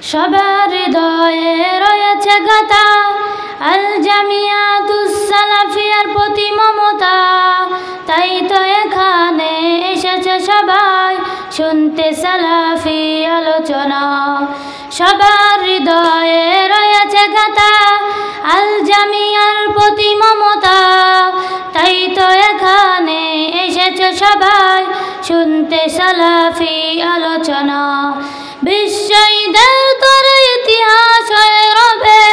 সবার হৃদয়ে রয়েছে গাথা আল জামিয়াতুস সালাফিয়ার প্রতি মমতা, তাই তো এখানে এসেছে সবাই শুনতে সালাফি আলোচনা। সবার হৃদয়ে রয়েছে গাথা আল জামিয়ার প্রতি মমতা, তাই তো এখানে এসেছে সবাই শুনতে সালাফি আলোচনা। বিশ্ব ঈদের তোর ইতিহাস হয়ে রবে,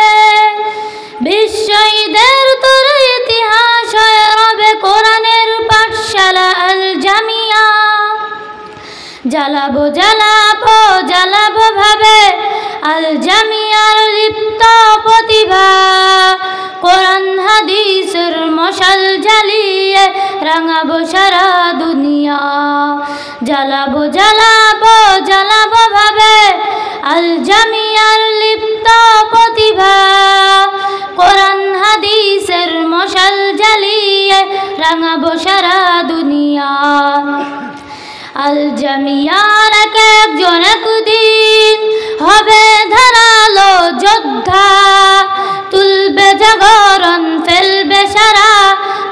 বিশ্ব ঈদের তোর ইতিহাস হয়ে রবে কোরআনের পাঠশালা আল জামিয়া। জ্বালাবো জ্বালাবো জ্বালাবো ভাবে আল জামিয়ার লিপ্ত প্রতিভা, কোরআন হাদিসের মশাল জ্বালিয়ে রাঙাবো সারা দুনিয়া। জ্বালাবো জ্বালাবো জ্বালাবো ভাবে আল জামিয়ার লিপ্ত প্রতিভা, কোরআন হাদিসের মশাল জ্বালিয়ে রাঙাবো সারা দুনিয়া। আল জামিয়ার এক একজন একদিন হবে ধারালো যোদ্ধা, তুলবে জাগরণ ফেলবে সারা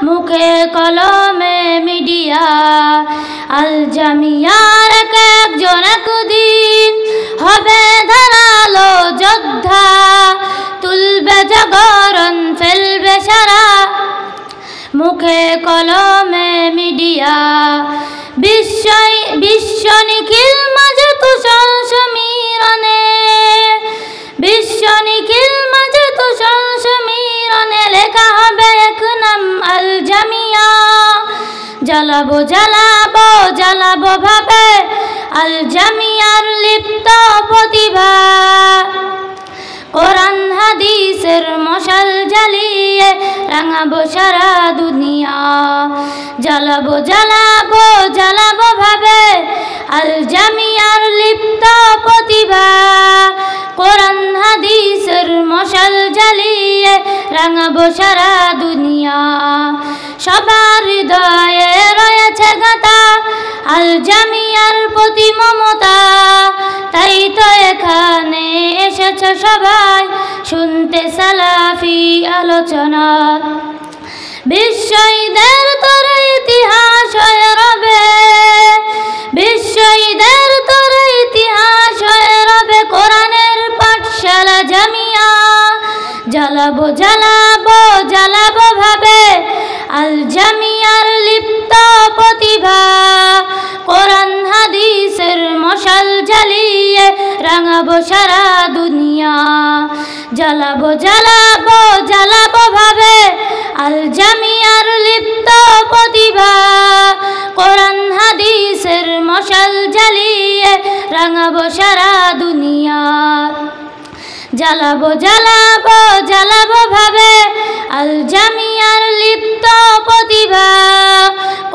মুখে কলমে মিডিয়া। আল জামিয়ার এক একজন একদিন হবে ধারালো যোদ্ধা, তুলবে জাগরণ ফেলবে সারা মুখে কলমে মিডিয়া। বিশ্ব নিখিল মাঝে তুষার সমীরণে, বিশ্ব নিখিল মাঝে তুষার সমীরণে লেখা হবে এক নাম আল জামিয়া। জ্বালাবো জ্বালাবো জ্বালাবো ভাবে আল জামিয়ার লিপ্ত প্রতিভা, কোরআন হাদিসের মশাল জ্বালিয়ে রাঙাবো সারা দুনিয়া। জ্বালাবো জ্বালাবো জ্বালাবো ভাবে আল জামিয়ার লিপ্ত প্রতিভা, কোরআন হাদিসের মশাল জ্বালিয়ে রাঙাবো সারা দুনিয়া। সবার হৃদয়ে রয়েছে গাথা আল জামিয়ার প্রতি মমতা, তাই তো এখানে এসেছে সবাই শুনতে সালাফি আলোচনা। বিশ্ব ঈদের তোর ইতিহাস হয়ে রবে, বিশ্ব ঈদের তোর ইতিহাস হয়ে রবে কোরআনের পাঠশালা জামিয়া। জ্বালাবো জ্বালাবো জ্বালাবো ভাবে আল জামিয়ার লিপ্ত প্রতিভা, কোরআন হাদিসের মশাল জ্বালিয়ে রাঙাবো সারা দুনিয়া। জ্বালাবো জ্বালাবো জ্বালাবো ভাবে আল জামিয়ার লিপ্ত প্রতিভা, কোরআন হাদিসের মশাল জ্বালিয়ে রাঙাবো সারা দুনিয়া। জ্বালাবো জ্বালাবো জ্বালাবো ভাবে আল জামিয়ার লিপ্ত প্রতিভা,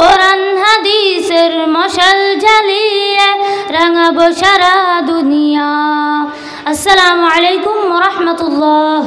কোরআন হাদিসের মশাল জ্বালিয়ে রাঙাবো সারা দুনিয়া। আসসালামু আলাইকুম ওয়া রাহমাতুল্লাহ।